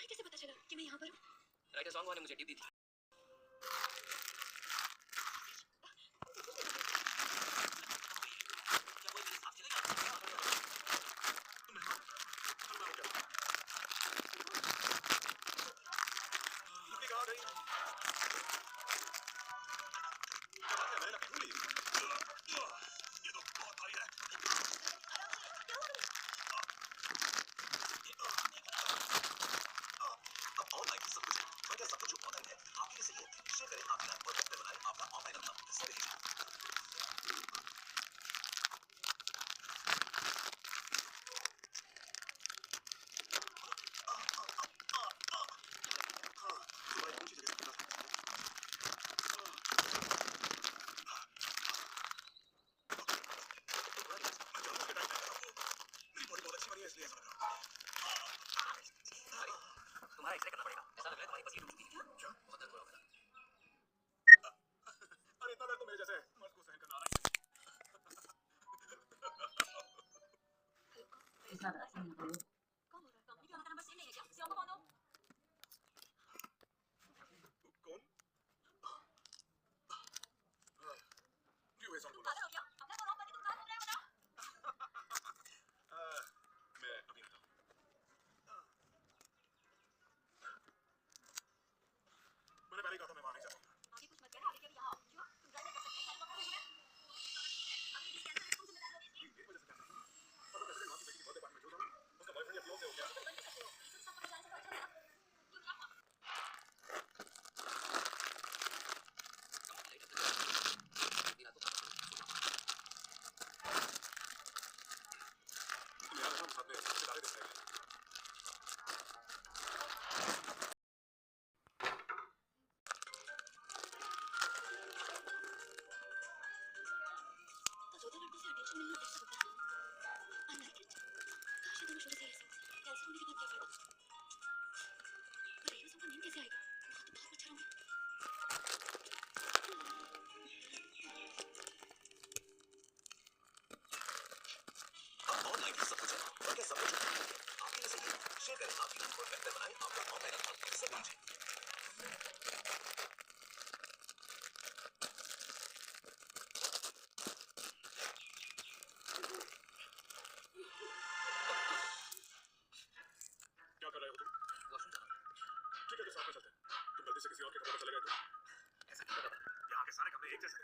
तुम्हें कैसे पता चला कि मैं यहाँ पर हूँ? राइटर सॉन्ग वाले मुझे टिप दी थी। तुम्हारा एक्सरे करना पड़ेगा। ऐसा लग रहा है तुम्हारी पसीना टूटती है। क्या? बहुत दर्द हो रहा है। अरे इतना दर्द तो मेरे जैसे मर्द को सहन करना आ रहा है। ऐसा लगा कौन बोल रहा है? कंपनी का नंबर सेव नहीं है क्या? सियाम को कौन हो? कौन? क्यों ऐसा बोला? पागल हो क्या? अपना तो रॉन्ग करके तुम कहाँ घूम रहे हो ना? मैं अभी आता हूँ। मैंने पहले कहा था मैं वहाँ नहीं जाऊँगा। आगे कुछ मत कहना, आगे के भी यहाँ आओ। क्यों? तुम ड्राइव नहीं कर सकते? गाड़ी पकड़ोगे तुम्हें? अभी किसी कैंसर तुम जिम्मेदार होगे इसकी? मेरी वजह से क्या नहीं? मतलब प्रेसिडेंट माँ की बेटी की बर्थडे पार्टी में जो जाऊँ, उसका बॉयफ्रेंड या फियांसे हो गया। तुम बंद कर सकते हो। ये सब पकड़ जाने से तो अच्छा था। क्यों क्या हुआ? मेरा हम साथ में सितारे देख रहे हैं। तो दो लड़कों से अटेंशन मिलना ऐसा होता है। I like it. काश ये दोनों शुरू से ऐसे होते। कैंसर होने के बाद क्या फायदा? पर ये सबका नींद कैसे आएगा? वहाँ तो बहुत मच्छर होंगे। अब ऑनलाइन ही सब कुछ है। और क्या सब कुछ है? आप ही सही शेयर करें, आप ही और बेहतर बनाएं आपका ऑनलाइन अकाउंट से नीचे। क्या कर रहे हो तुम? वॉशरूम जा रहा ठीक है तो साथ में चलते हैं। तुम गलती से किसी और के कमरे में चले गए तो? था। ऐसा क्यों कर रहा था? यहाँ के सारे कमरे एक जैसे